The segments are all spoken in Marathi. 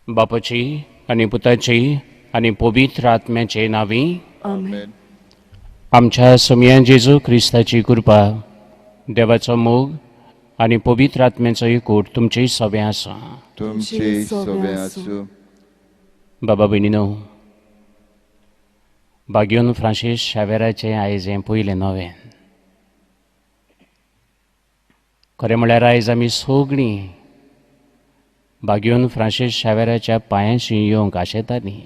बापाची आणि पुताची आणि पवित्र आत्म्याचे नावी आमेन. आमच्या समया जेजू ख्रिस्ताची कृपा, देवाचो मोग आणि पवित्र आत्म्याचो एकूट तुमचे सगळे आसा. तुमचे सगळे आसूं. बाबा भयणीनो, बागयोन फ्रांसीस शावेराचें आयज हें पयलें नवें. खरें म्हळ्यार आयज आमी सगळीं बागयोन फ्रांसीस शावेराच्या पांयाशी येवंक आशेतालीं.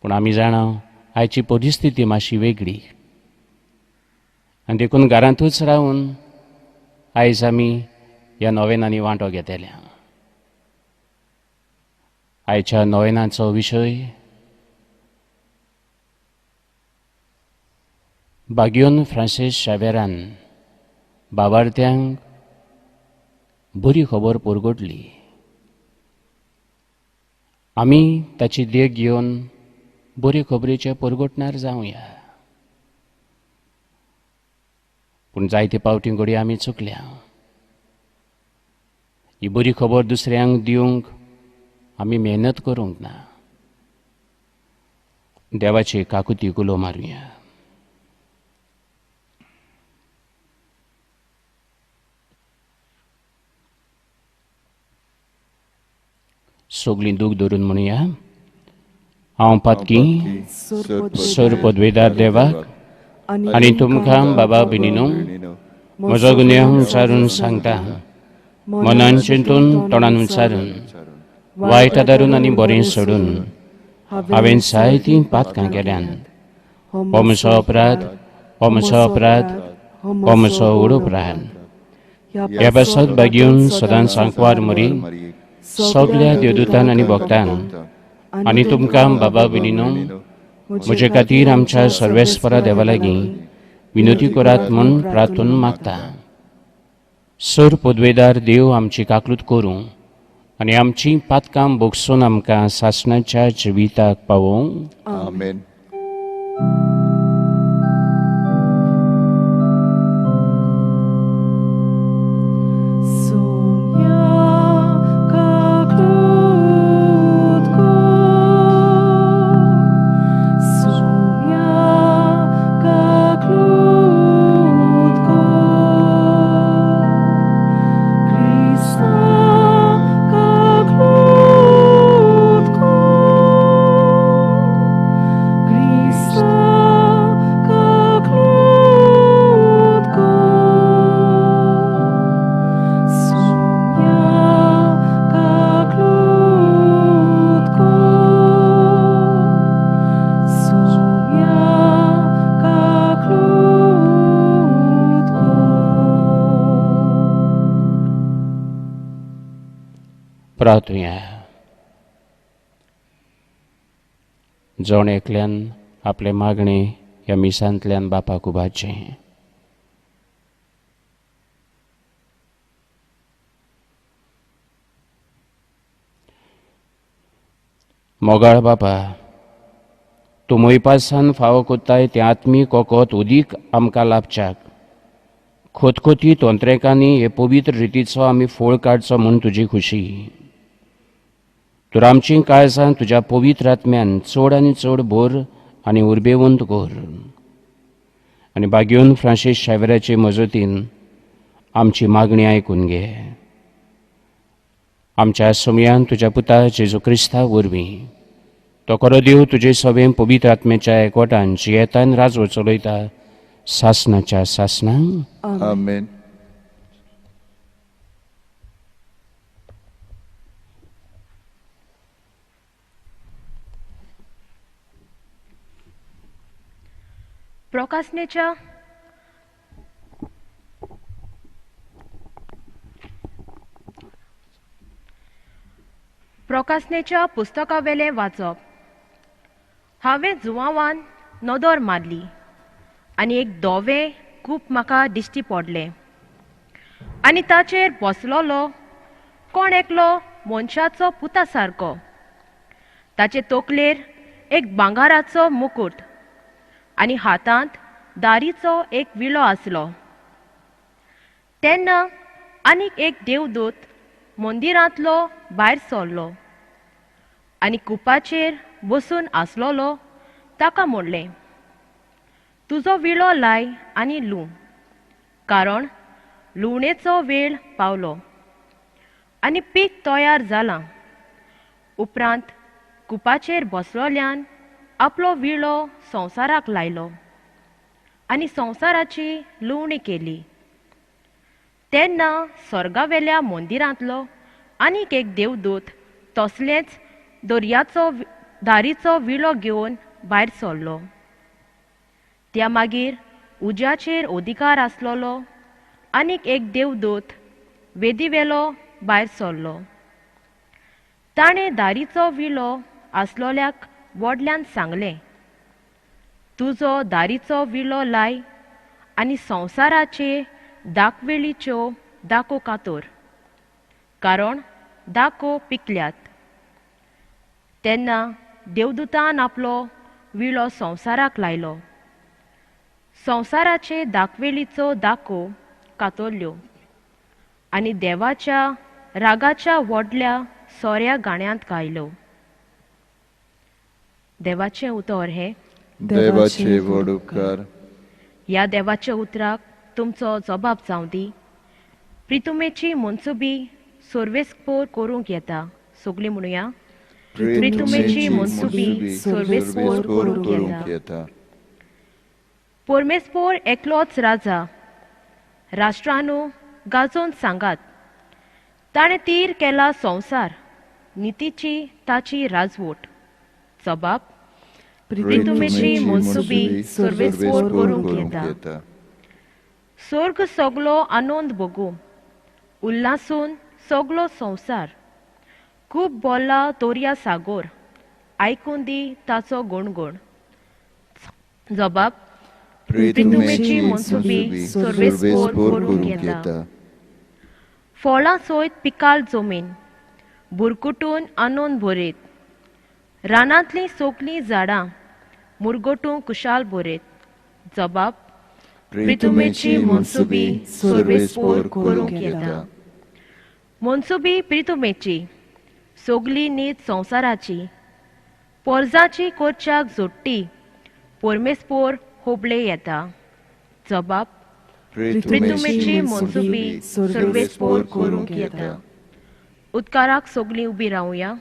पूण आमी जाणा आयची परिस्थिती मातशी वेगळी, आनी देखून घरांतूच रावन आयज आमी ह्या नोवेनांनी वांटो घेतल्या. आयच्या नोवेनाचो विशय बागयोन फ्रांसीस शावेरान बाबार्थ्यांक बरी खबर परगटली. आमी ताची देख घेवन बरे खबरेचे परगटणार जावया. पूण जायते पावटी घडी आमी चुकल्या. ही बरी खबर दुसऱ्यांक दिवंक आमी मेहनत करूंक ना. देवाची काकुती कुलो मारुया. सगळीं दूख धरून म्हणुया. हांव पातकी सर पदवेदार देवाक आनी तुमकां बाबा भयणीनो म्हजो गुन्यांव विचारून सांगता. मनान चिंतून तोंडान विचारून वायट आदारून आनी बरें सोडून हांवें जायतीं पातकां केल्यान. हो म्हजो अपराध, हो म्हजो अपराध, हो म्हजो व्हड अपराध. ह्या पासत बागयोन सदांच सांकवार मरी सगळ्या देवदूतांक आनी भक्तांक आनी तुमकां बाबा भयणीनो म्हजे खातीर आमच्या सर्वेस्परा देवा लागीं विनोती करात म्हूण प्रार्थून मागता. सर पदवेदार देव आमची काकूट करूं आनी आमची पातकां भोगसून आमकां सासणाच्या जिविताक पावोवं. आमेन. प्रार्थुया. जण एकल्यान आपले मागणे ह्या मिसांतल्यान बापाक उबाचे. मोगाळ बापा, तूं मोयपासान फावो कोत्ताय तें आत्मीक वखद उदीक आमकां लाभच्याक खोतखोती तोंत्रेकांनी हे पवित्र रितीचो आमी फोळ काडचो म्हूण तुजी खुशी. तर आमची काळजां तुज्या पवित्र आत्म्यान चड आनी चड भर आनी उर्बेवंत कर. आनी बागयोन फ्रांसीस शावेराचे मजतीन आमची मागणी आयकून घे. आमच्या समयान तुज्या पुता जेजू क्रिस्ता वरवीं तो खरो देव तुजे सवें पवित्र आत्म्याच्या एकवटान जियेतान राजवो चलयता सासणाच्या सासणांक. आमेन. प्रकाशनेच्या पुस्तका वेले वाचप. हांवें जुवांवान नदर मारली आनी एक धोवें खूब म्हाका दिश्टी पडलें आनी ताचेर बसलोलो कोण एकलो मनशाचो पुता सारको. ताचे तकलेर एक भांगाराचो मुकुट आनी हातांत दारीचो एक विळो आसलो. तेन्ना आनीक एक देवदूत मंदिरांतलो भायर सरलो आनी कुपाचेर बसून आसलोलो ताका म्हणलें, तुजो विळो लाय आनी लूं, कारण लुवणेचो वेळ पावलो आनी पीक तयार जालां. उपरांत कुपाचेर बसलोल्यान आपलो विळो संवसाराक लायलो आनी संवसाराची लुवणी केली. तेन्ना स्वर्गावेल्या मंदिरांतलो आनीक एक देवदूत तसलेच दारीचो विळो घेवन भायर सरलो. त्या मागीर उज्याचेर अधिकार आसलोलो आनीक एक देवदूत वेदीवेलो भायर सरलो. ताणें दारीचो विळो आसलोल्याक व्हडल्यान सांगलें, तुजो दारीचो विळो लाय आनी संवसाराचे दाखवेळीच्यो दाखो कातोर, कारण दाखो पिकल्यात. तेन्ना देवदूतान आपलो विळो संवसाराक लायलो. संवसाराचे दाखवेलीचो दाखो कातरल्यो आनी देवाच्या रागाच्या व्हडल्या सोऱ्या गाण्यांत गायलो. देवाचें उतर हें. देवाचे व्हड उपकार. ह्या देवाच्या उतराक तुमचो जबाब जावं दी. प्रितुमेची मनसुबी सर्वेस्पोर करूंक येता. सगळीं म्हणुया, प्रितुमेची मनसुबी सर्वेस्पोर करूंक येता. परमेस्पोर एकलोच राजा. राष्ट्रांनू गाजोवन सांगात, ताणें तीर केला संवसार, नितीची ताची राजवट. जबाब, प्रितुमेची मनसुबी सर्वेस्पोर करूंक येता. स्वर्ग सगलो आनंद भोगू, उल्हासून सगलो संवसार. खूब बोला दर्या सागोर, आयकून दी ताचो गुणगुण. जबाब, प्रितुमेची मनसुबी सर्वेस्पोर करूंक येता. फळां सयत पिकाळ जमीन, बुरकुटून आनंद भरयत. रानांतलीं सगलीं झाडां मुरगोटूं कुशाल भरयत. जबाब, प्रितुमेची मनसुबी सर्वेस्पोर करूंक येता. मनसुबी प्रितुमेची, सगली नीत संवसाराची. पोरजाची कोरच्याक जोडटी, परमेस्पोर होबळे येता. जबाब, प्रितुमेची मनसुबी सर्वेस्पोर करूंक येता. उदकाराक सगलीं उबी रावया.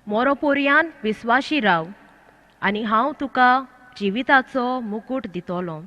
मोरोपोरयान विस्वाशी राव आनी हांव तुका जिविताचो मुकुट दितलो.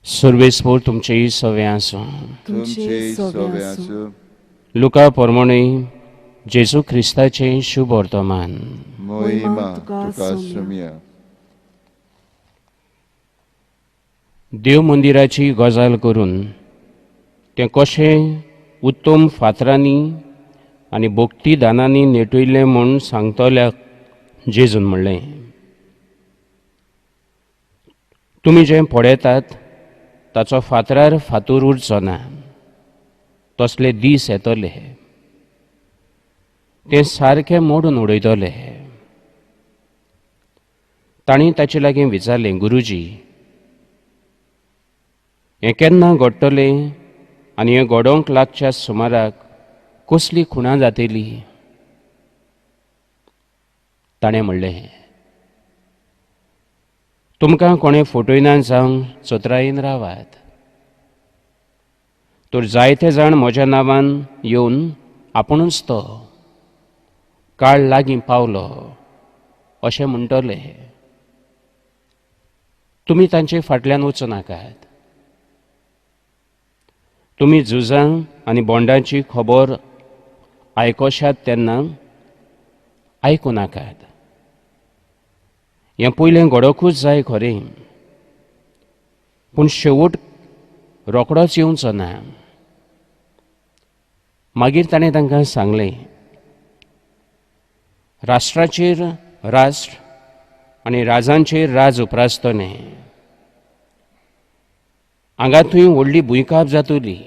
सर्वेस्पोर तुमचे सवे आसूं. तुमचे सवे आसूं. लुका पोरमोणे जेजू ख्रिस्ताचे शुभ वर्तमान. मोहिमा तुका सुमिया. देव मंदिराची गजाल करून तें कशें उत्तम फातरांनी आनी भक्ती दानांनी नेटयलें म्हूण सांगतल्याक जेजून म्हणलें, तुमी जें पळयतात ताचो फातरार फातूर उरचो ना तसले दीस येतले. ते सारखे मोडून उडयतले. तांणी ताचे लागीं विचारलें, गुरुजी, हें केन्ना घडटलें आनी हें घडोवंक लागच्या सुमाराक कसली खुणां जातली? ताणें म्हणलें, तुमकां कोणें फटयना जावं चोत्रायेन रावात. तर जायते जाण म्हज्या नांवान येवन आपुणूच तो काळ लागीं पावलो अशें म्हणटले. तुमी तांचे फाटल्यान वचूं नाकात. तुमी झुजां आनी बोंडाची खबर आयकोशात तेन्ना आयकूं नाकात. हें पयलें घडोवंकूच जाय खरें, पूण शेवट रोखडोच येवचो ना. मागीर ताणें तांकां सांगलें, राष्ट्राचेर राष्ट्र आनी राजांचेर राज उप्रासतले. हांगा थंय व्हडली भुंयकाप जातली.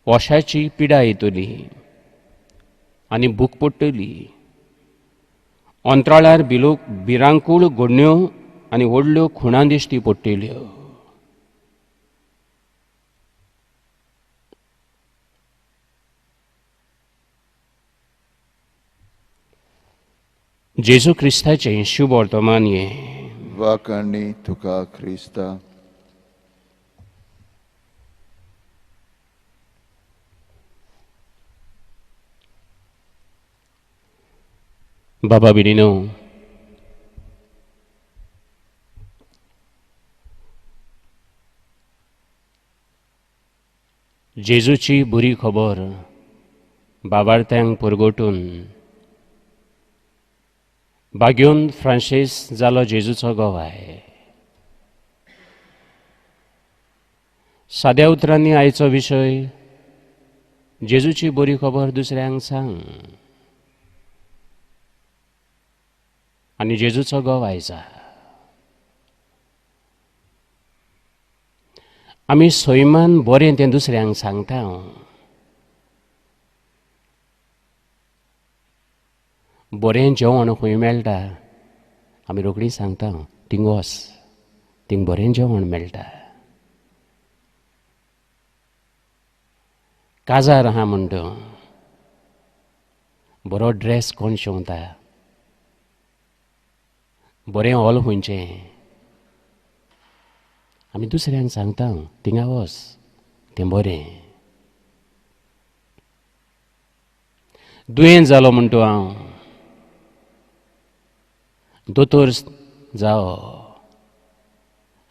वोशाची पिडा येतली आनी भूक पडटली. अंतराळार भिरांकूळ घडण्यो आनी व्हडल्यो खुणां दिश्टी पडटल्यो. जेजू क्रिस्ताचें शुभ वर्तमान हें. वाकाणी तुका क्रिस्ता. बाबा भयणीनो, जेजूची बरी खबर बाबार्थ्यांक परगटून बागेवन फ्रांसीस जालो जेजूचो गोवाय. साद्या उतरांनी आयचो विशय जेजूची बरी खबर दुसऱ्यांक सांग आनी जेजूचो गोवाय जा. आमी सैमान बरें तें दुसऱ्यांक सांगता. बरें जेवण खंय मेळटा आमी रोखडी सांगता, थिंग वच, थिंग बरें जेवण मेळटा. काजार आहा म्हणटा, बरो ड्रेस कोण शिंवता, बरें हॉल खंयचें, आमी दुसऱ्यांक सांगता, थिंगा वच, तें बरें. दुयेंत जालो म्हणटा हांव, दोतोर जावो,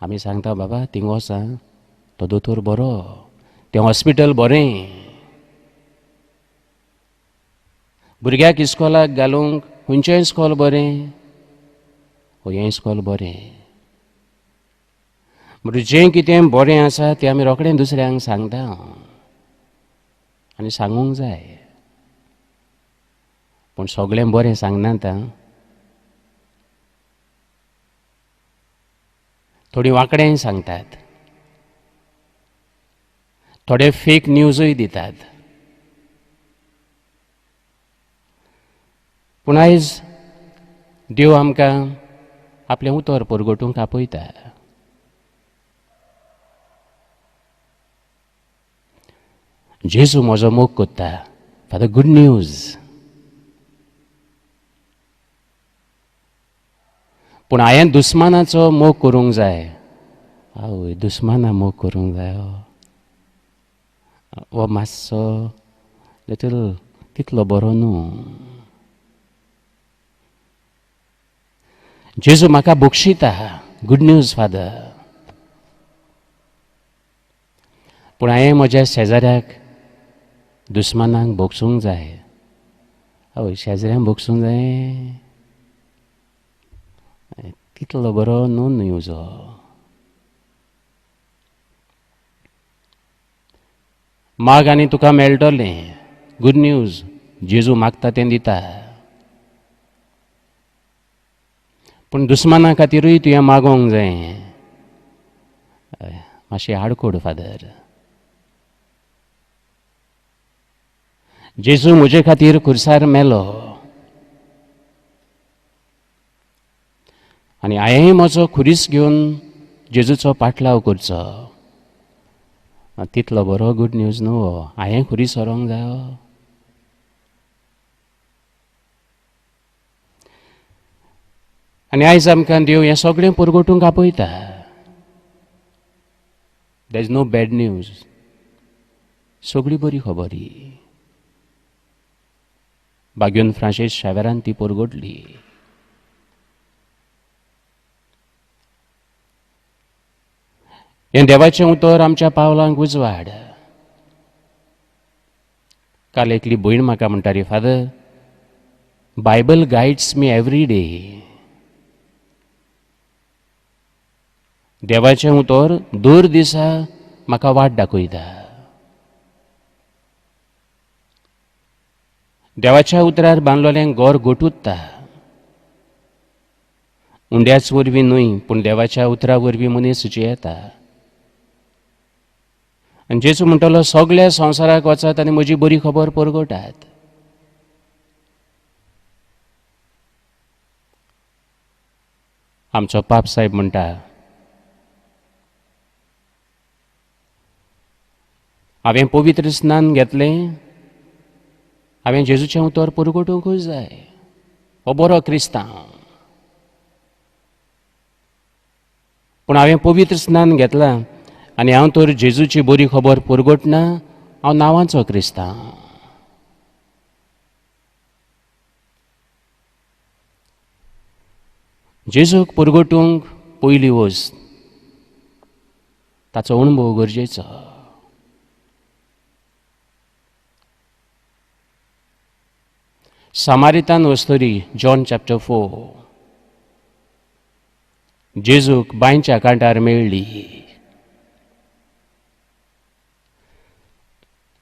आमी सांगता, बाबा थिंग वच, तो दोतोर बरो, तें हॉस्पिटल बरें. भुरग्याक इस्कॉलाक घालूंक खंयचें इस्कॉल बरें, हें इस्कॉल बरें. म्हणजे जें कितें बरें आसा तें आमी रोखडें दुसऱ्यांक सांगता आनी सांगूंक जाय. पूण सगळें बरें सांगनात. थोडी वांकडेंय सांगतात, थोडे फेक न्यूजय दितात. पूण आयज देव आमकां आपलें उतर परगटूंक आपयता. जेजू म्हजो मोग कोत्ता फॉर द गूड न्यूज. पूण हांवें दुस्मानाचो मोग करूंक जाय. आवय, दुस्माना मोग करूंक जाय हो मातसो लिटल तितलो बरो न्हू. जेजू म्हाका बक्षिता, गूड न्यूज फादर. पूण हांवें म्हज्या शेजाऱ्याक दुस्मानांक बोगसूंक जाय. आवय, शेजाऱ्यांक बोगसूंक जाय तितलो बरो न्हू न्यूज हो. माग आनी तुका मेळटलें, गूड न्यूज. जेजू मागता तें दिता. पूण दुस्माना खातीरूय तुवें मागोंक जाय. मातशी आडकोड फादर. जेजू म्हजे खातीर खुर्सार मेलो आनी हांवें म्हजो खुरीस घेवन जेजूचो पाटलाव करचो. तितलो बरो गूड न्यूज न्हू. हांवें खुरीस व्हरोंक जायो. आनी आयज आमकां देव हें सगळें परगटूंक आपयता. There is no bad news. सगळी बरी खबरी. बागेवन फ्रांसीस शावेरान ती परगटली. हें देवाचें उतर आमच्या पावलांक उजवाड. काल एकली भयण म्हाका म्हणटाली, father, Bible guides me every day. देवाचें उतर दर दिसा म्हाका वाट दाखयता. देवाच्या उतरार बांदलोलें घर घोटुत्ता. हुंड्याच वरवीं न्हय, पूण देवाच्या उतरा वरवीं मनीस जियेता. आनी जेजू म्हणटलो, सगळ्या संवसाराक वचात आनी म्हजी बरी खबर परगटात. आमचो पाप साहेब म्हणटा, हांवें पवित्र स्नान घेतलें, हांवें जेजूचें उतर परगटूंकूच जाय. हो बरो क्रिस्तांव. पूण हांवें पवित्र स्नान घेतलां आनी हांव तर जेजूची बरी खबर परगटना. हांव नांवाचो क्रिस्तांव. जेजूक परगटूंक पयली वस्त ताचो अणभव गरजेचो. सामारितान वस्तरी जॉन चॅप्टर 4 जेजूक बांयच्या कांठार मेळ्ळी.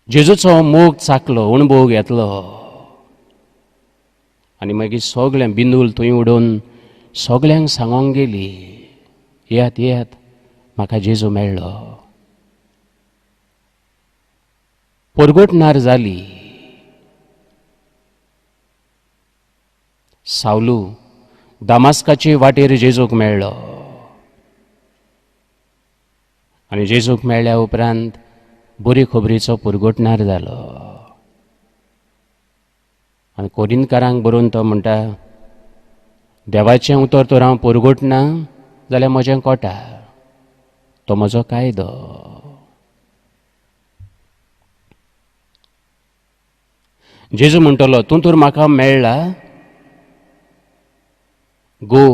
जेजूचो मोग चाखलो, अणभव घेतलो आनी मागीर सगळें बिंदूल थंय उडोवन सगळ्यांक सांगोंक गेली, येयात येयात, म्हाका जेजू मेळ्ळो. परगटणार जाली. सावलू दामास्काचे वाटेर जेजूक मेळ्ळो आनी जेजूक मेळ्ळ्या उपरांत बरे खबरीचो परगटणार जालो. आनी कोरिंतकारांक बरोवन तो म्हणटा, देवाचें उतर तर हांव परगटना जाल्यार म्हजें कोटा. तो म्हजो कायदो. जेजू म्हणटलो, तूं तर म्हाका मेळ्ळा. Go,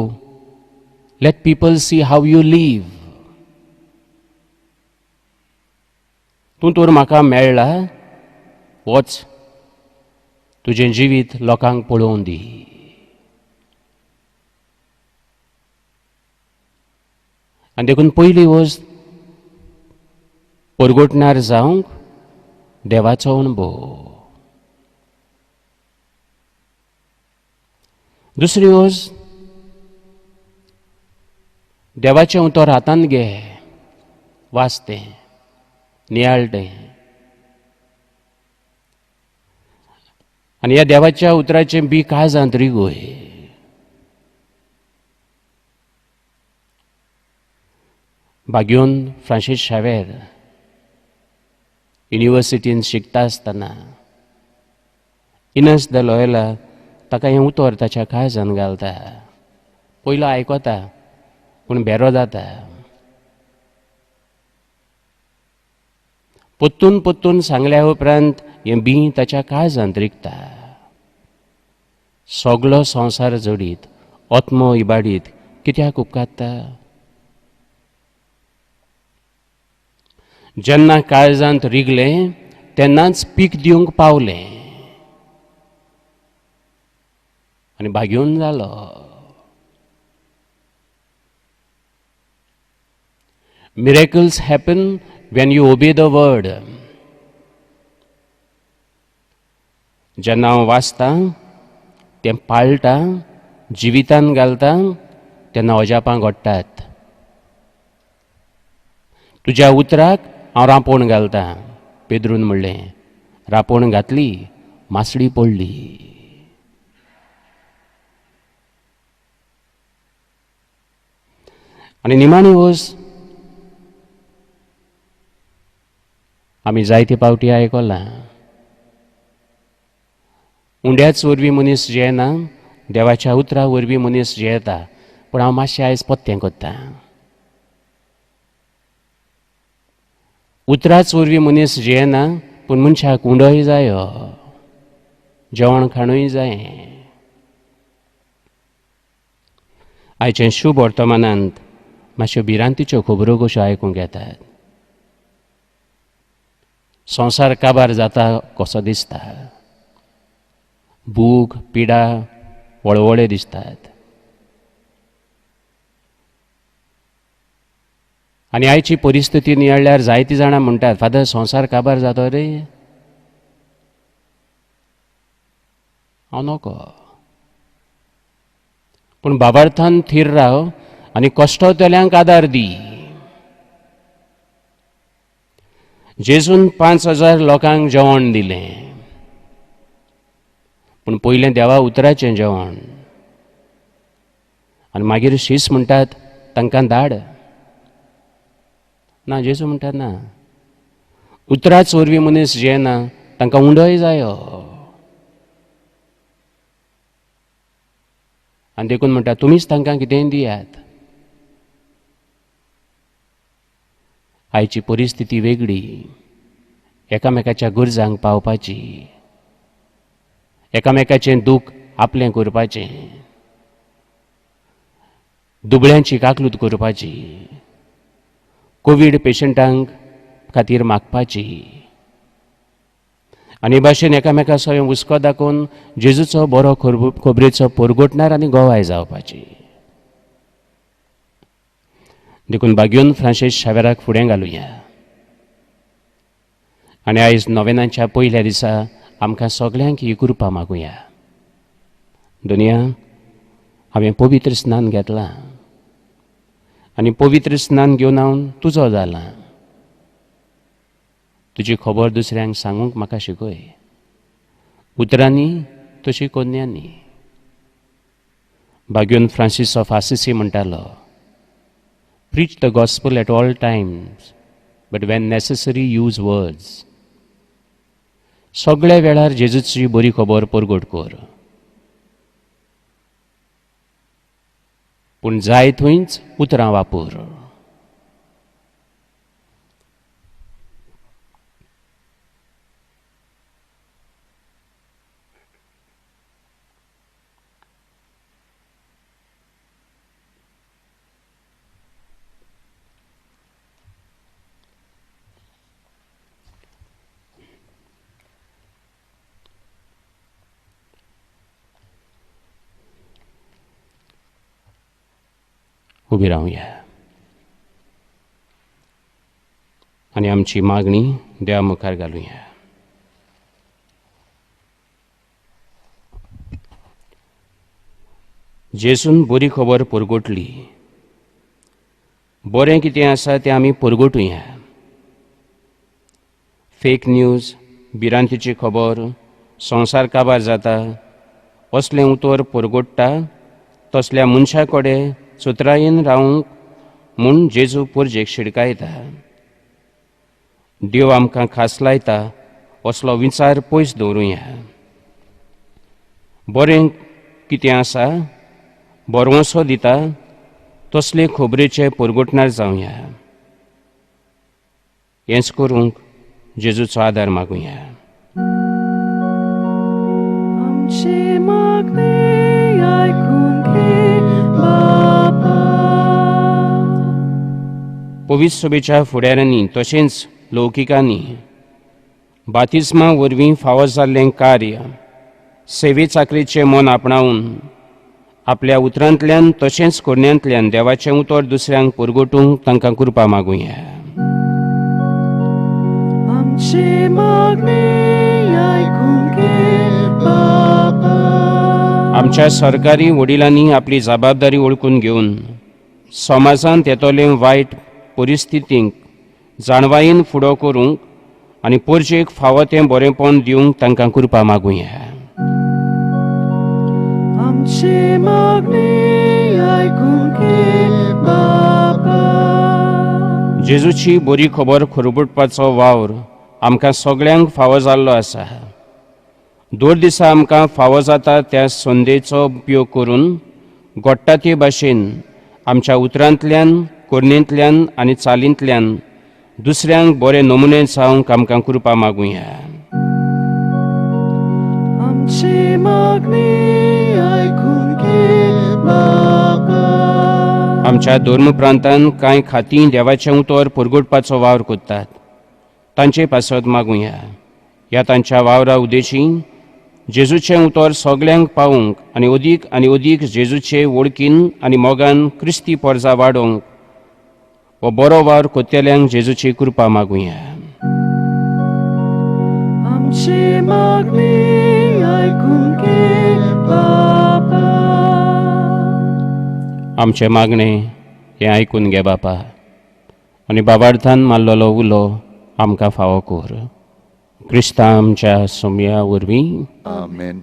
let people see how you live. तूं तर म्हाका मेळ्ळा, वच, तुजें जिवीत लोकांक पळोवंक दी. आनी देखून पयली वस्त परगटणार जावंक देवाचो अणभव. दुसरी वस्त देवाचें उतर हातांत घे, वाच तें, नियाळ तें. आनी ह्या देवाच्या उतराचें बी काळजांत रिगोय. बागेवन फ्रांसीस शावेर युनिवर्सिटीन शिकता आसतना इनस द लॉयला ताका हें उतर ताच्या काळजांत घालता. पयलो आयकता पूण बेरो जाता. पोत्तून पोत्तून सांगल्या उपरांत हें बी ताच्या काळजांत रिगता. सगळो संवसार जोडीत, आत्मो इबाडीत कित्याक उपकारता? जेन्ना काळजांत रिगलें तेन्नाच पीक दिवंक पावलें आनी बागेवन जालो. Miracles happen when you obey the word. जेन्ना हांव वाचतां, तें पाळटां, जिवितांत घालतां, तेन्ना अजापां घडटात. तुज्या उतराक हांव रांपोण घालतां. पेद्रून म्हणलें. रांपोण घातली, मासडी पडली. आनी निमाणी वस आमी जायते पावटी आयकलां. उंड्याच वरवीं मनीस जियेना, देवाच्या उतरा वरवीं मनीस जियेता. पूण हांव मातशें आयज पत्तें कोत्तां. उतराच वरवीं मनीस जियेना, पूण मनशाक उंडोय जायो, जेवण खाणूय जायें. आयचे शुभ वर्तमानांत मातश्यो भिरांतीच्यो खबरो कश्यो आयकूंक येतात. संवसार काबार जाता कसो दिसता. भूक पिडा वळवळे दिसतात. आनी आयची परिस्थिती नियाळ्यार जायतीं जाणां म्हणटात, फादर संवसार काबार जातो रे. हांव नोको. पूण बाबार्थान थीर राव आनी कश्टतल्यांक आदार दी. जेजून 5,000 लोकांक जेवण दिलें. पूण पयलें देवा उतराचें जेवण. आनी मागीर शीस म्हणटात तांकां धाड. ना, जेजू म्हणटात ना. उतराच वरवीं मनीस जियेना, तांकां उंडोय जायो. आनी देखून म्हणटा तुमीच तांकां कितेंय दियात. आयची परिस्थिती वेगळी. एकामेकाच्या गुरजांक पावपाची, एकामेकाचें दूख आपलें करपाचें, दुबळ्यांची काकलूत करपाची, कोवीड पेशंटांक खातीर मागपाची. आनी भाशेन एकामेका सयं हुस्को दाखोवन जेजूचो बरो खबरेचो परगोटणार आनी गोवाय जावपाची. देखून बागेवन फ्रांसीस शावेराक फुडें घालुया. आनी आयज नोवेनाच्या पयल्या दिसा आमकां सगळ्यांक ही कृपा मागुया. दुनिया, हांवें पवित्र स्नान घेतलां आनी पवित्र स्नान घेवन हांव तुजो जालां. तुजी खबर दुसऱ्यांक सांगूंक म्हाका शिकय. उतरांनी तशी कोन्यांनी. बागेवन फ्रांसीस ऑफ आसिसी म्हणटालो, preach the gospel at all times, but when necessary use words. सगळ्या वेळार जेजूची बरी खबर परगट कर. पूण जाय थंयच उतरां वापर. उबी रावया आनी आमची मागणी देवा मुखार घालुया. जेजून बरी खबर परगटली. बरें कितें आसा तें आमी परगटुया. फेक न्यूज, भिरांतीची खबर, संवसार काबार जाता असलें उतर परगटता तसल्या मनशा कडेन सुत्रायेन रावंक म्हूण जेजू परजेक शिडकायता. देव आमकां खास लायता असलो विचार पयस दवरुया. बरें कितें आसा, बरवंसो दिता तसले खबरेचे परगटणार जावया. हेंच करूंक जेजूचो आदार मागुया. आमची मागणी आयकून घे बाबा. पवित्र सभेच्या फुडाऱ्यांनी तशेंच लौकिकांनी बातिस्मा वरवीं फावो जाल्लें कार्य, सेवे चाकरेचें मन आपणावून आपल्या उतरांतल्यान तशेंच करण्यांतल्यान देवाचें उतर दुसऱ्यांक परगटूंक तांकां कृपा मागुया. आमची मागणी आयकून घे बाबा. आमच्या सरकारी वडिलांनी आपली जबाबदारी ओळखून घेवन समाजांत येतोले वायट परिस्थितींक जाणवायेन फुडो करूंक आनी पोरचेक फावो तें बरेंपण दिवंक तांकां कृपा मागुया. आमची मागणी आयकून घे बाबा. जेजूची बरी खबर खरपुटपाचो वावर आमकां सगळ्यांक फावो जाल्लो आसा. दर दिसा आमकां फावो जाता त्या संदेचो उपयोग करून घडटा ते भाशेन आमच्या उतरांतल्यान, करणेंतल्यान आनी चालींतल्यान दुसऱ्यांक बरे नमुने जावंक आमकां कृपा मागुया. आमची मागणी आयकून घे बाबा. आमच्या धर्म प्रांतांत कांय खातीं देवाचें उतर परगटपाचो वावर करतात. तांचे पासत मागुया. ह्या तांच्या वावरा उदेशी जेजूचें उतर सगळ्यांक पावूंक आनी अदीक जेजूचे वळखीन आनी मोगान क्रिस्ती पोरजा वाडोवंक हो बरो वावर कोत्तेल्यांक जेजूची कृपा मागुया. आमची मागणी आयकून घे बाबा. आमचे मागणे हें आयकून घे बापा आनी बाबार्थान मारलेलो उलो आमकां फावो कर. क्रिस्ता आमच्या सोम्या वरवीं. आमेन.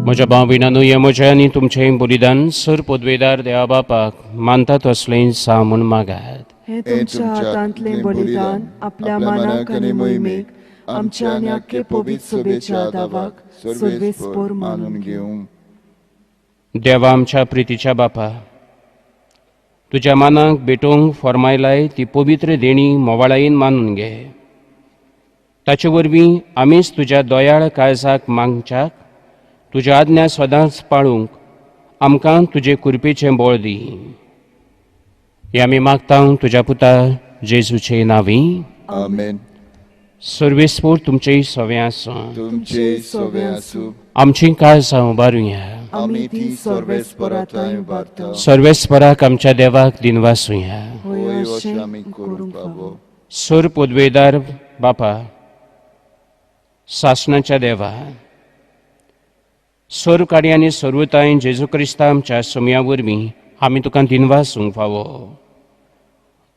म्हज्या भावभिणांनो, हें म्हजें आनी तुमचें बलिदान सर पदवेदार देवा बापाक मानतात असलें सा म्हूण मागात. हे तुमच्या हातांतलें बलिदान आपल्या मनाक आनी मोहिमेक आमच्या आनी आख्खे पवित्र सभेच्या आदावाक सर्वेस्पर मानून घेवंक. देवा आमच्या प्रितीच्या बापा, तुज्या मानाक भेटोवंक फॉर्मायलाय ती पवित्र देणी मोवाळायेन मानून घे. ताचे वरवीं आमीच तुज्या दोयाळ काळजाक मागच्याक तुज्या आज्ञा सदांच पाळूंक आमकां तुजे कृपेचें बळ दी. हें आमी मागता तुज्या पुता जेजूचे नांवी. आमेन. सर्वेस्पर तुमचेय सवें आसूं. तुमचे सवे आसूं. आमची काळजां उबारुया. आमी ती सर्वेस्पराताय उबारता. सर्वेस्पराक आमच्या देवाक दिनवासुया. होय अशें आमी करूंक पावो. सर पदवेदार बापा, शासनाच्या देवा, सर्व कार्य आनी सर्वताय जेजू क्रिस्ता आमच्या सोम्या वरवीं आमी तुका दिनवासूंक फावो.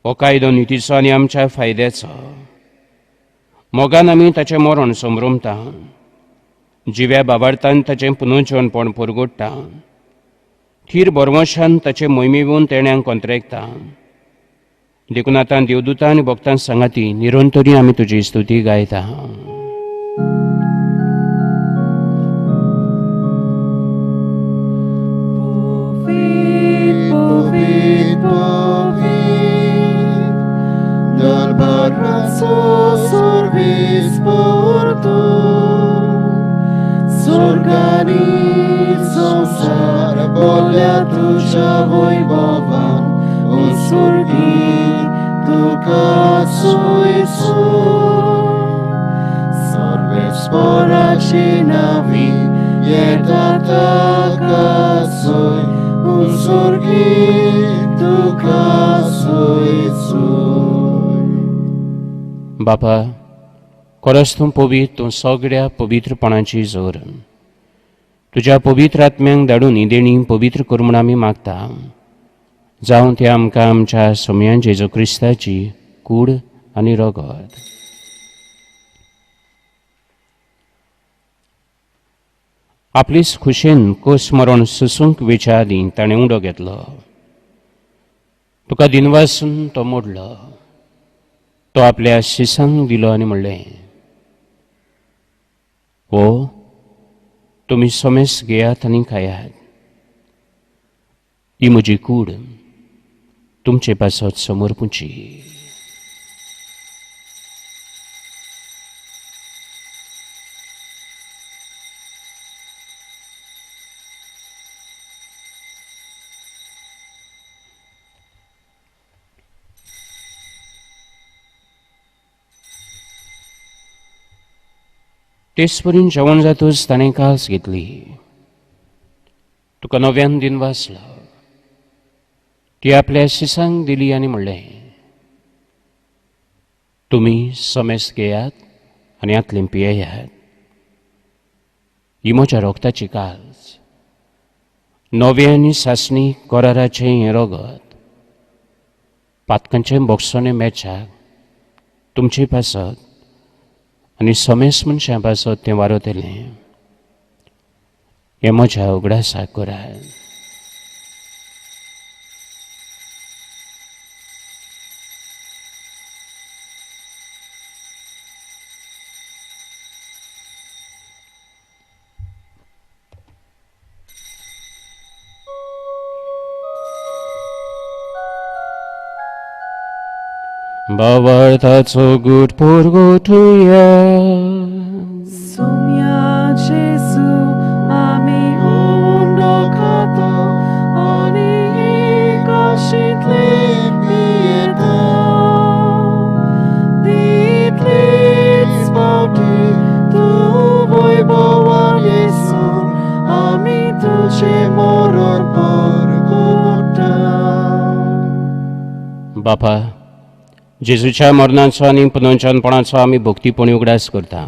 हो कायदो नितीचो आनी आमच्या फायद्याचो. मोगान आमी ताचें मरण संभ्रमता. जिव्या बाबार्थान ताचें पुनर्जीवनपण परगडटा. थीर बरमोशान ताचे मोहिमेवून तेण्याक कोंत्रेकता. देखून आतां देवदूतां आनी भक्तां सांगाती निरंतरी आमी तुजी स्तुती गायता. संसार बोल्या तुझ्या वैभवान उसुर्गी तुका सोयसो. सर्वेस्पराची नावी येता ताका सोय उसुर्गी तुका सोयसो. बापा, खरोच तूं पवित्र, तूं सगळ्या पवित्रपणाची जोर. तुज्या पवित्र आत्म्यांक धाडून ही देणी पवित्र कर म्हूण आमी मागता. जावं ते आमकां आमच्या सोम्या जेजू क्रिस्ताची कूड आनी रगत. आपलीच खुशेन कोस मरण सुसूंक वेच्या आदीं ताणें उंडो घेतलो. तुका दिनवासून तो मोडलो. तो आपल्या शिसांक दिलो आनी म्हणलें, हो, तुमी सोमेस घेयात आनी खायात. ही म्हजी कूड तुमचे पासत समोर पुंची. तेच परीन जेवण जातूच ताणें कास घेतली. तुका नव्यान दिन वाचलो. ती आपल्या शिसांक दिली आनी म्हणलें, तुमी सोमेस घेयात आनी आतलें पियेयात. ही म्हज्या रोगताची कास, नवे आनी सासणी कराराचें हें रगत. पातकांचें बोगसोने मेचाक तुमचे पासत आनी सोमेस मनशां पासत तें वारतलें. हें म्हज्या उगडासाक करात. Bawartaco gut purgotuja. Sumia Jesu, ami undo kato, ani ikashitli mieta. Ditlit spauti, tu vojbovar Jesun, ami tuce moror purgota. बापा, जेजूच्या मरणाचो आनी पुनर्जन्मपणाचो आमी भक्तीपणी उगडास करता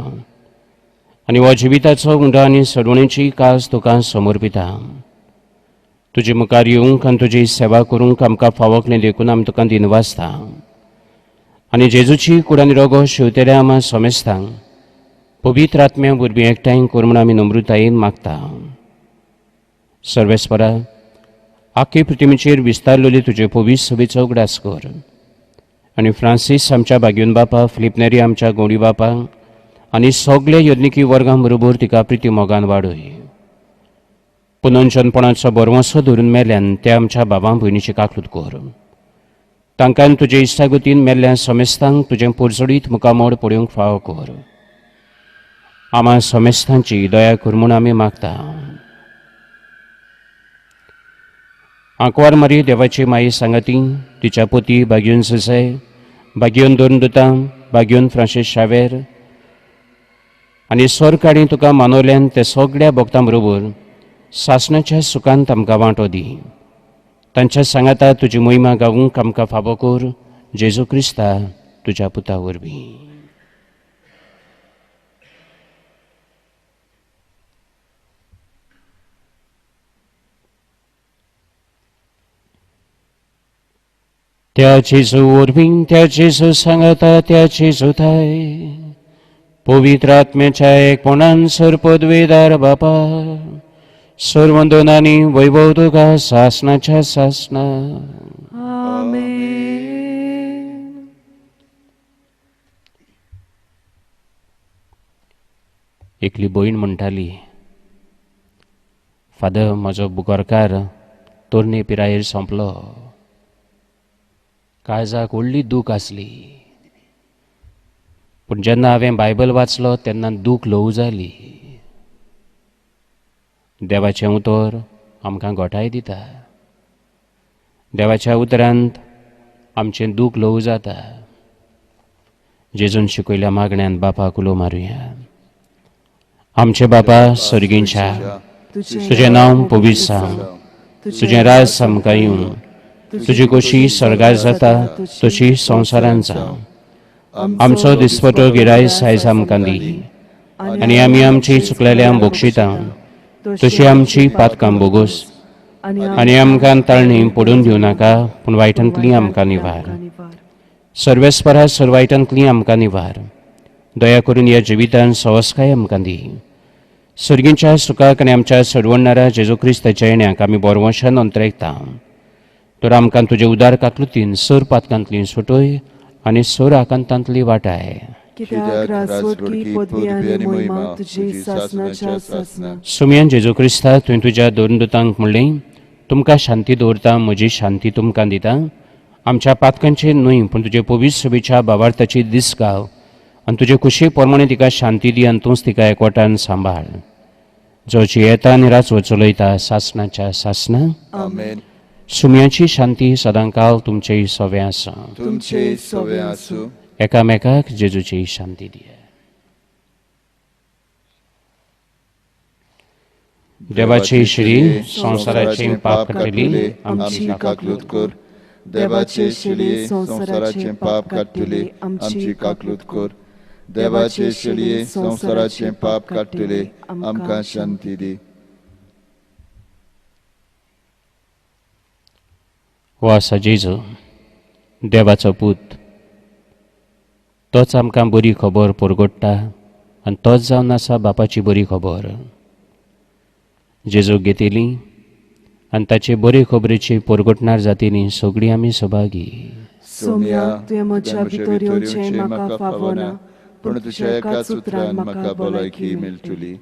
आनी हो जिविताचो उंडो आनी सडवणेची कास तुका समर्पिता. तुजे मुखार येवंक आनी तुजी सेवा करूंक आमकां फावकलें देखून आमी तुका दिनवासता आनी जेजूची कूड आनी रगत शिंवतल्या आमा सोमेस्तांक पवित्र आत्म्या वरवीं एकठांय कर म्हूण आमी नम्रतायेन मागता. सर्वेस्परा, आख्खे पृथ्वीचेर विस्तारलेली तुजे पवित्र सभेचो उगडास कर आनी फ्रांसीस आमच्या बागेवन बापा, फिलिप आमच्या गोडी बापा आनी सगळे यज्ञिकी वर्गां बरोबर तिका प्रिती मोगान वाडय. पुनर्जन्मपणाचो बरवंसो धरून मेल्यान त्या आमच्या बाबां भयणीची काकूट कर. तांकां तुजे इश्टागतीन मेल्ल्या सोमेस्तांक तुजें पोरजोडीत मुखामोड पळोवंक फाव कर. आमा सोमेस्तांची दया कर म्हूण आमी मागता. आंकवार मारी देवाची माई सांगाती, तिच्या पोती बागेवन सुसय, बागेवन दोन दुतां, बागेवन फ्रांसीस शावेर आनी स्वर काडी तुका मानवल्यान ते सगळ्या भक्तां बरोबर सासणाच्या सुखांत आमकां वांटो दी. तांच्या सांगाता तुजी मोहिमा गावूंक आमकां फावो कर. जेजू क्रिस्ता तुज्या पुता वरवीं. त्या जेजू वरवीं, त्या जेजू सांगाता, त्या जेजू थाय पवित्र आत्म्याच्या एकपणान सरपदवेदार बापा, सर्वंदनांनी वैभव तुका सासणाच्या सासणा. आमेन. एकली भयण म्हणटाली, फादर, म्हजो बुकोरकार तोरणे पिरायेर सोंपलो. काळजाक व्हडली दूख आसली, पूण जेन्ना हांवें बायबल वाचलो तेन्ना दूख ल्हव जाली. देवाचें उतर आमकां घोटाय दिता. देवाच्या उतरांत आमचें दूख ल्हव जाता. जेजून शिकयल्या मागण्यांत बापाक उलो मारुया. आमचे बापा सर्गींच्या, तुजें नांव पवित्र जावं, तुजें राज सामकां येवं, तुजी कशी स्वर्गार जाता तशी संवसारांत जावं. आमचो दिसपटो गिरायस आयज आमकां दी, आनी आमी आमची चुकलेल्यांक बोगशिता, तशी आमची पातकां बोगूस, आनी आमकां ताळणी पडून दिवं नाका, पूण वायटांतली आमकां निवार. सर्वेस्परा सर्वायटांतली आमकां निवार. दया करून ह्या जिवितान सवस्काय आमकां दी. सर्गींच्या सुखाक आनी आमच्या सडवडणाऱ्या जेजू क्रिस्ताच्या येण्याक आमी बोरवंशान अंतरेकता. तर आमकां तुजे उदार काकलुतीन सर पातकांतली सुटोय आनी सर आकांतांतली वाटाय. कित्याक रासवटकी पदवी आनी मोहिमा तुजी सासणाच्या सासना. सुमयान जेजू क्रिस्ता तुवें तुज्या दोन दुतांक म्हणलें, तुमकां शांती दवरता, म्हजी शांती तुमकां दिता. आमच्या पातकांचेर न्हय, पूण तुजे पवित्र सभेच्या भावार्थाची दीस गाव, आनी तुजे कुशी प्रमाणे तिका शांती दी, आनी तूंच तिका एकवटान सांबाळ. जोची येता आनी राचो चलयता सासणाच्या सासना. आमेन. सुमयाची शांती सदांकाल तुमचे सोवे आसा. तुमचे सोवे आसूं. एकामेकाक जेजूची शांती दिया. देवाचे श्री संसाराचे पाप काडलेली आमची काकलूत कर. देवाचे शेळये संसाराचे पाप काडटले आमची काकलूत कर. देवाचे शेळये संसाराचे पाप काडटले आमकां शांती दी. हो आसा जेजू, देवाचो पूत. तोच आमकां बरी खबर परगट्टा, आनी तोच जावन आसा बापाची बरी खबर. जेजू घेतिली आनी ताचे बरे खबरेची परगटणार जातीनी सगळीं आमी सभागी. सोम्या तुवें म्हज्या भितर येवचें म्हाका फावना, पूण तुज्या एकाच उतरान म्हाका भलायकी मेळटली.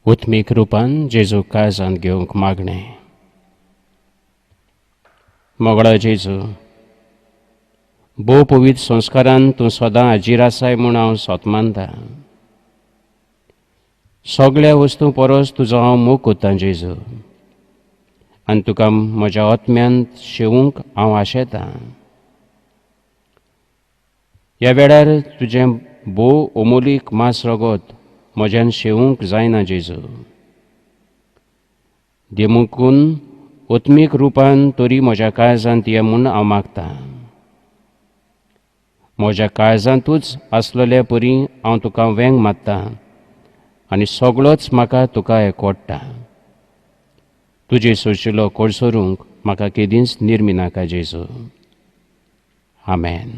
उत्मीक रुपान जेजू काळजांत घेवंक मागणें. मोगळा जेजू, भोव पवित्र संस्कारान तूं सदां हाजीर आसाय म्हूण हांव सोत मानतां. सगळ्या वस्तू परस तुजो हांव मोग कोत्तां जेजू, आनी तुका म्हज्या आत्म्यांत शेवूंक हांव आशेतां. ह्या वेळार तुजें भोव अमोलीक मास रगत म्हज्यान शेवूंक जायना जेजू. देमुकून ओत्मीक रुपान तरी म्हज्या काळजांत ये म्हूण हांव मागतां. म्हज्या काळजांतूच आसलेल्या परी हांव तुका वेंग मात्तां, आनी सगळोच म्हाका तुका एकवडटा. तुजे सोशिलो कोडसरूंक म्हाका केदींच निर्मी नाका जेजू. आमेन.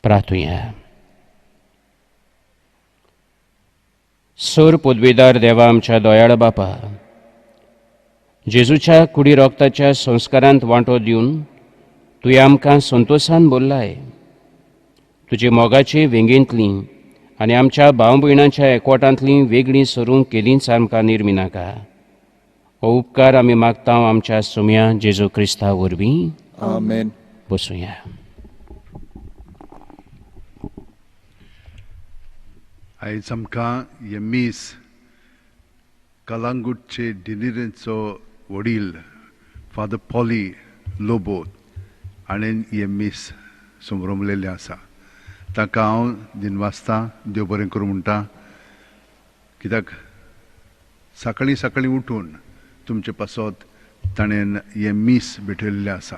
प्रार्थुया. सर पदवीदार देवा आमच्या दोयाळ बापा, जेजूच्या कुडी रोगताच्या संस्कारांत वांटो दिवन तुवें आमकां संतोशान भरलाय. तुजे मोगाचे वेंगेंतली आनी आमच्या भाव भयणांच्या एकवटांतली वेगळीं सरूंक केदींच आमकां निर्मी नाका. हो उपकार आमी मागता आमच्या सुम्या जेजू क्रिस्ता वरवीं. आमेन. बसूया. आयज आमकां हे मीस कलांगूटचे डिलिव्हरीचो वडील फादर पॉली लोबो हाणें हे मीस संभ्रमलेलें आसा. ताका हांव दिनवासतां देव बरें करूं म्हणटा, कित्याक सकाळीं सकाळीं उठून तुमचे पासत ताणें हें मीस भेटयल्लें आसा.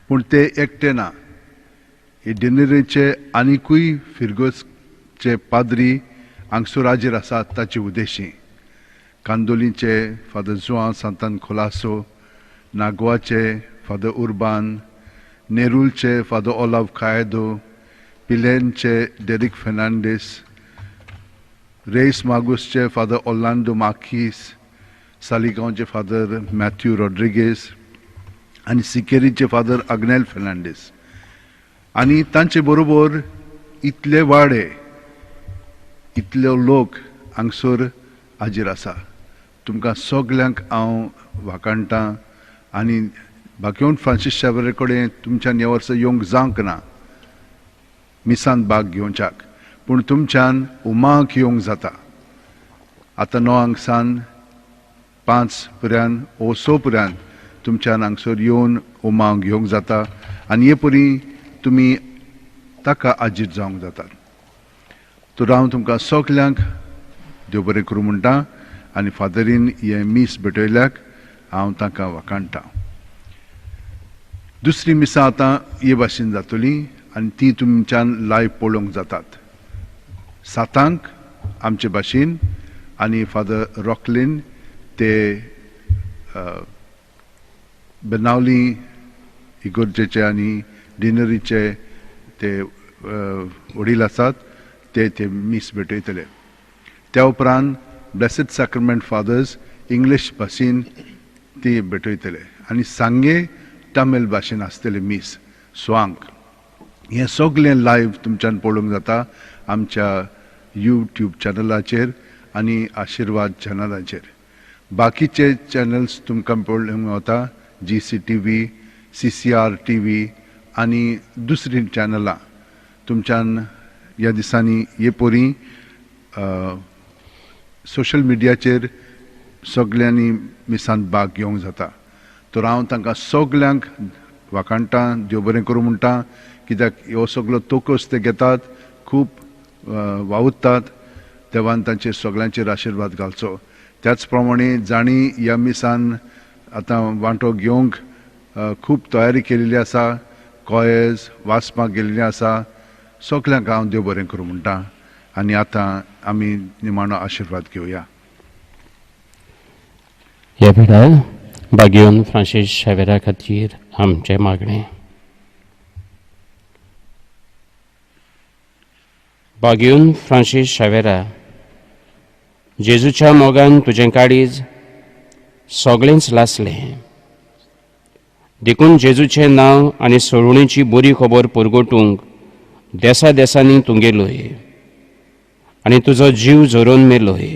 पूण ते एकटे ना, हे डिनरीचे आनिकूय फिरगोसचे पाद्री हांगसर हाजीर आसात ताचे उद्देशी. कांदोलीचे फादर जुआं सांतान खोलासो, नागवाचे फादर उर्बान, नेरूलचे फादर ओलाव कायदो, पिलेनचे डेरिक फेर्नांडीस, रेस मागुसचे फादर ऑर्लांडो मार्कीस, सालिगांवचे फादर मॅथ्यू रॉड्रिगेज आनी सिकेरीचे फादर आग्नेल फेर्नांडीस. आनी तांचे बरोबर इतले वाडे, इतले लोक हांगसर हाजीर आसा. तुमकां सगल्यांक हांव वाखाणटां आनी बाकीवन फ्रांसीस शेवेरे कडेन तुमच्यान ह्या वर्सा येवंक जावंक ना मिसांत भाग घेवच्याक, पूण तुमच्यान उमाक येवंक जाता. आतां 9 सावन 5 पर्यंत ओ 6 पर्यंत तुमच्यान हांगसर येवन उमाक घेवंक जाता आनी हे परी तुमी ताका हाजीर जावंक जाता. तर हांव तुमकां सगल्यांक देव बरें करूं म्हणटा आनी फादरीन हे मीस भेटयल्याक हांव ताका वाखाणटां. दुसरी मिसां आतां हे भाशेन जातलीं आनी ती तुमच्यान लायव्ह पळोवंक जातात. 7 आमचे भाशेन आनी फादर रॉकलिन ते बेनावली इगोर्जेचे आनी डिनरीचे ते वडील आसात ते मीस भेटयतले. त्या उपरांत ब्लेसेड सॅक्रमेंट फादर्स इंग्लीश भाशेन ती भेटयतले आनी सांगे तामील भाशेन आसतले मीस स्वांक. हें सगळें लायव्ह तुमच्यान पळोवंक जाता आमच्या यूट्यूब चॅनलाचेर आनी आशिर्वाद चॅनलाचेर. बाकीचे चॅनल्स तुमकां पळोवंक गावता, GCTV, CCR TV आनी दुसरी चॅनलां. तुमच्यान ह्या दिसांनी हे परी सोशल मिडियाचेर सगल्यांनी मिसांत भाग घेवंक जाता. तर हांव तांकां सगल्यांक वाखाणटां, देव बरें करूं म्हणटा, कित्याक ह्यो सगळो तोकस ते घेतात, खूब वावुरतात. देवान तांचेर सगळ्यांचेर आशिर्वाद घालचो. त्याच प्रमाणे जाणी ह्या मिसान आतां वांटो घेवंक खूब तयारी केलेली आसा, कॉयर्स वाचपाक गेल्लीं आसा. सगल्यांक हांव देव बरें करूं म्हणटा आनी आतां आमी निमाणो आशिर्वाद घेवया. ह्या वेळार बागेवन फ्रांसीस शेवेरा खातीर आमचें मागणें. बागेवन फ्रांसीस शेवेरा, जेजूच्या मोगान तुजें काळीज सगळेंच लासलें. देखून जेजूचें नांव आनी सोडवणेची बरी खबर परगटूंक देसा देसांनी तूं गेलोय आनी तुजो जीव झरोवन मेलोय.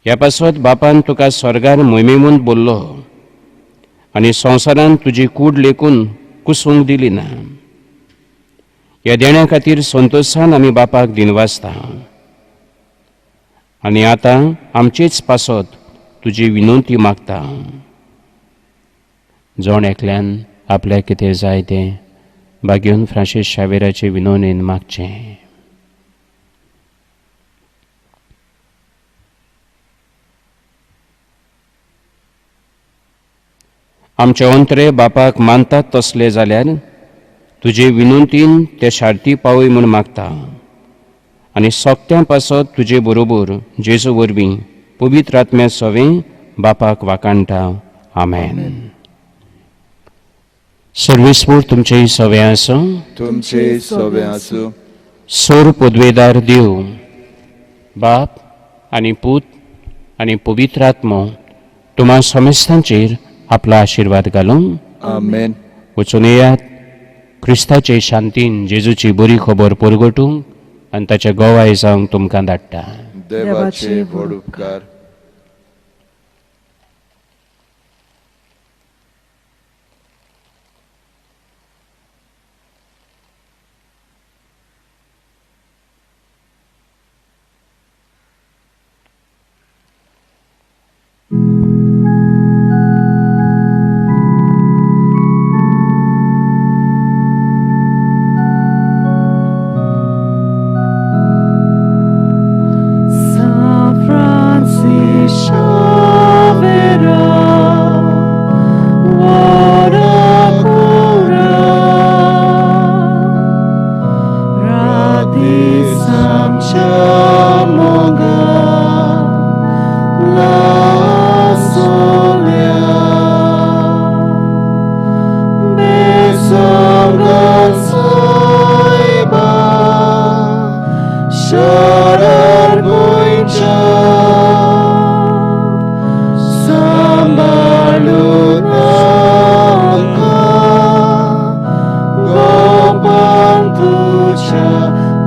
ह्या पासत बापान तुका स्वर्गार मोहिमेमून बोल्लो आनी संवसारान तुजी कूड लेकून कुसूंक दिली ना. ह्या देण्या खातीर संतोशान आमी बापाक दिनवासता आनी आतां आमचेच पासत तुजी विनंती मागता. जोण एकल्यान आपल्याक कितें जाय तें बागेवन फ्रांसीस शेवेराचे विनवणेन मागचें. आमचे अंतरे बापाक मानतात तसले जाल्यार तुजे विनंतीन ते शार्ती पावय म्हूण मागता आनी सोगत्यां पासत तुजे बरोबर जेजू वरवीं पवित्र आत्म्या सवें बापाक वाखाणटा. आमेन. सर्वेस्पूर तुमचेय सवें आसूं. तुमचे सवें आसूं. सोर पदवेदार देव, बाप आनी पूत आनी पवित्र आत्मो तुम्हा समेस्तांचेर आपलो आशिर्वाद घालूं. आमेन. वचून येयात क्रिस्ताचे शांतीन जेजूची बरी खबर परगटूंक आनी ताचे गोवाय जावंक तुमकां धाडटा. देवाचे व्हड उपकार.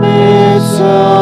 मेसा